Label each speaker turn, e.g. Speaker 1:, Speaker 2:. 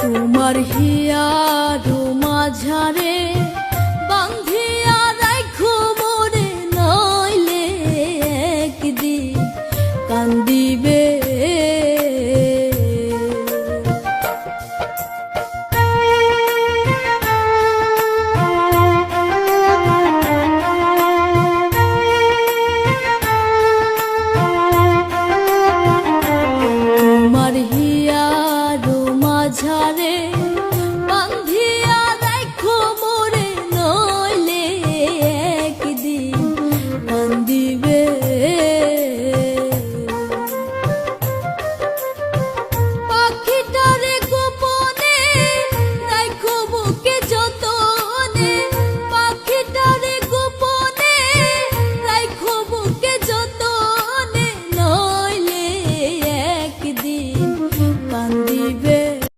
Speaker 1: তোমার হিয়ার মাঝারে বান্ধিয়া রাখো মোরে, নইলে একদিন কান্দিবে। তোমার হিয়ার মাঝারে